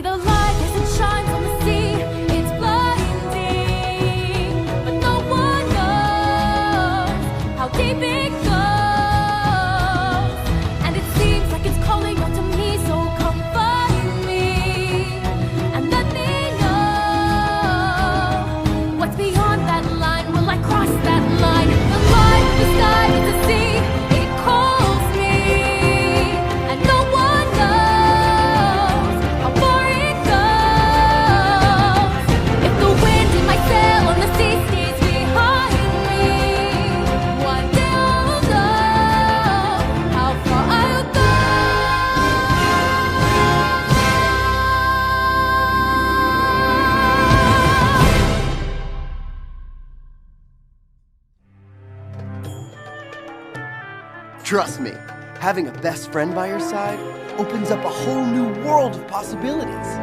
See the light as it shines on the sea. It's blinding, but no one knows how deep it goes. And it seems like it's calling out to me, so come find me and let me know what's beyond that line. Will I cross that line? The line of the sky is the sea. It calls me, and no one knows how far it goes. If the wind in my sail on the sea stays behind me, one day I'll know how far I'll go. Trust me, having a best friend by your side opens up a whole new world of possibilities.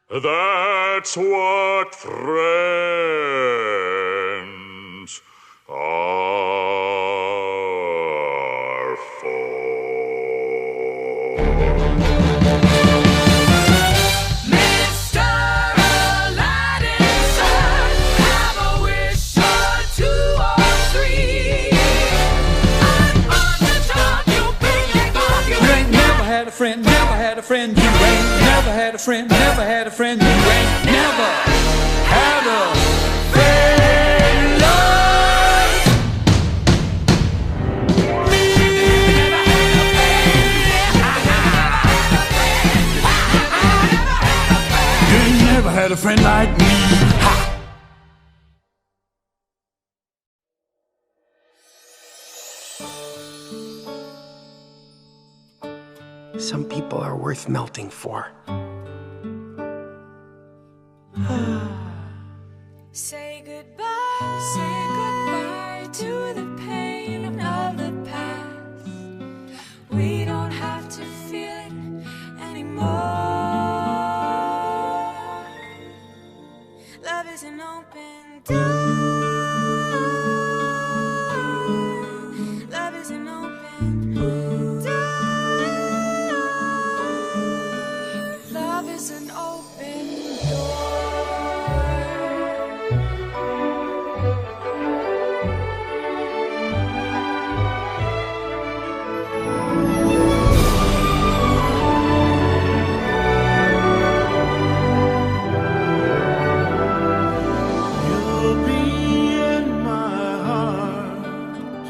That's what friends are for. Mr. Aladdin, sir, have a wish or two or three. I'm on the top, you'll bring it off your You ain't never had a friend, never had a friend. You ain't never had a friend, never had a friend. You ain't never had a friend like me. You ain't never had a friend like me. Ha! Some people are worth melting for. Say goodbye to the pain of the past. We don't have to feel it anymore. Love is an open door. Love is an open door. Love is an open door. You'll be in my heart,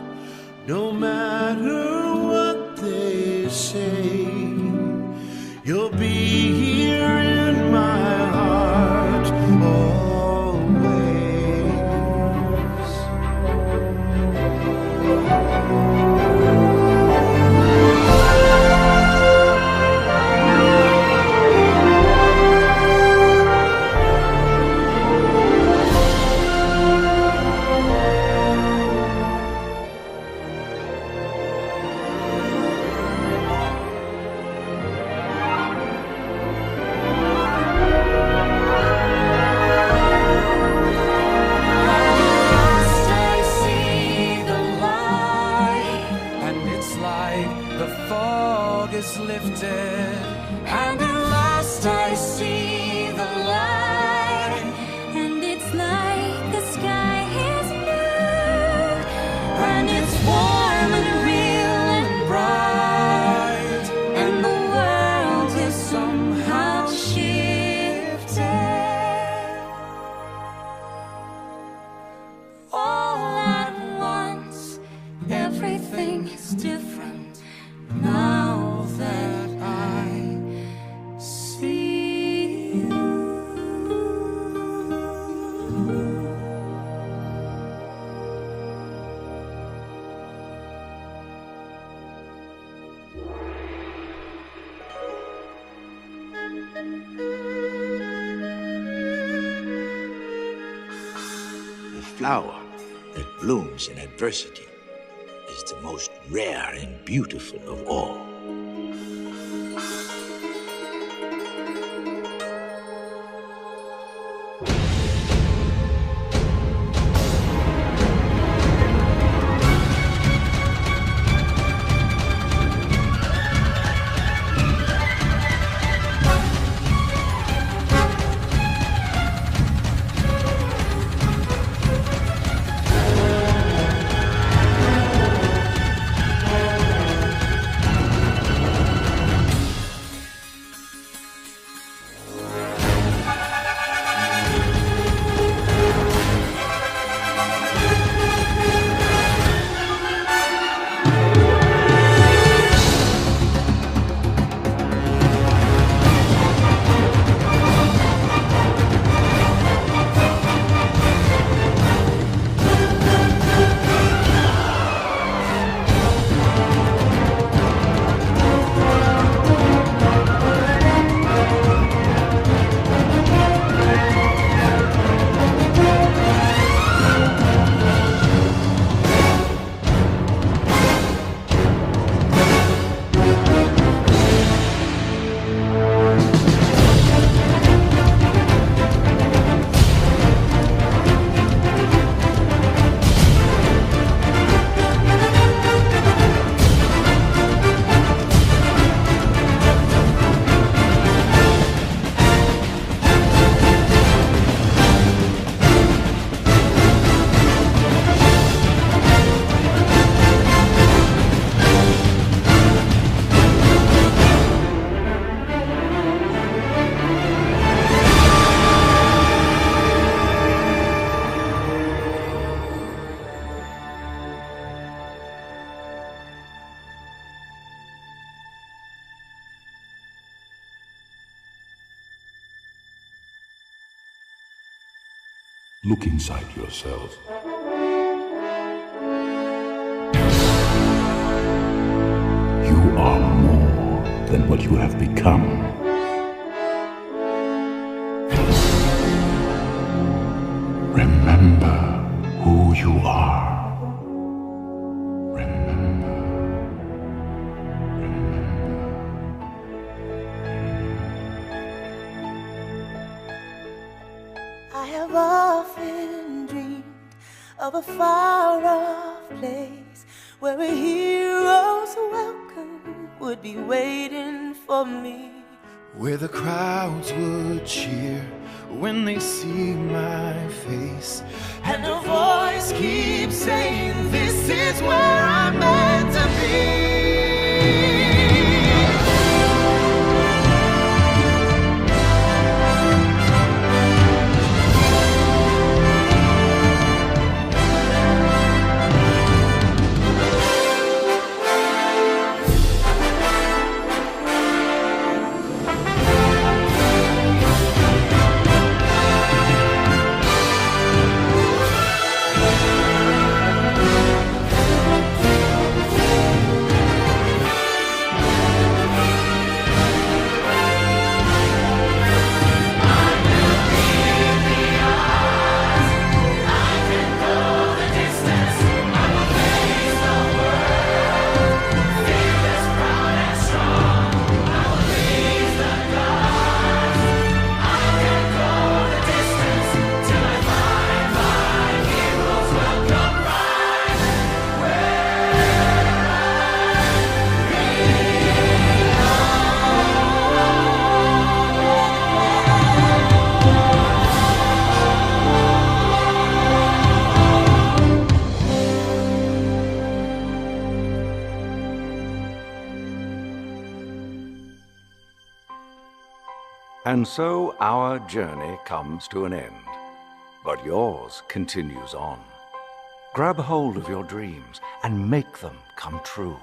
no matter what they say. You'll be here in my heart always. the fog is lifted, and at last I see the light. And it's like the sky is blue, and it's warm and real and bright, and the world is somehow shifted. All at once, everything is different now that I see you. The flower that blooms in adversity is the most rare and beautiful of all. Look inside yourself. You are more than what you have become. Remember who you are. Remember. I have often dreamed of a far-off place where a hero's welcome would be waiting for me, where the crowds would cheer when they see my face, and a voice keeps saying, "This is where I'm meant to be." And so our journey comes to an end, but yours continues on. Grab hold of your dreams and make them come true.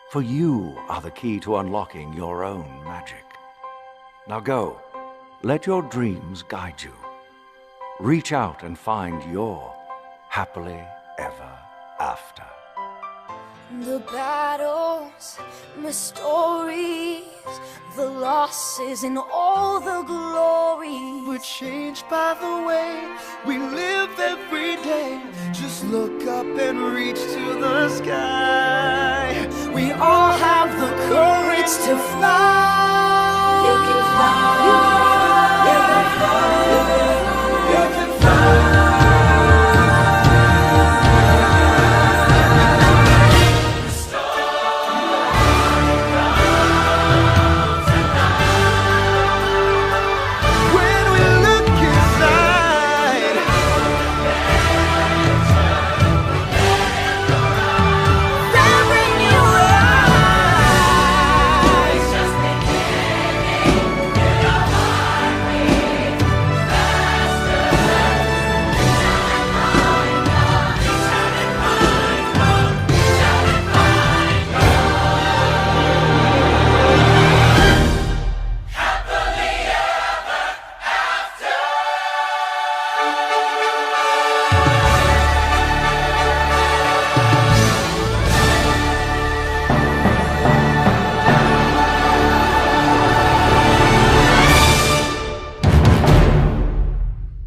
For you are the key to unlocking your own magic. Now go, let your dreams guide you. Reach out and find your happily ever after. The battles, the stories, the losses, and all the glory. We're changed by the way we live every day. Just look up and reach to the sky. We all have the courage to fly. You can fly.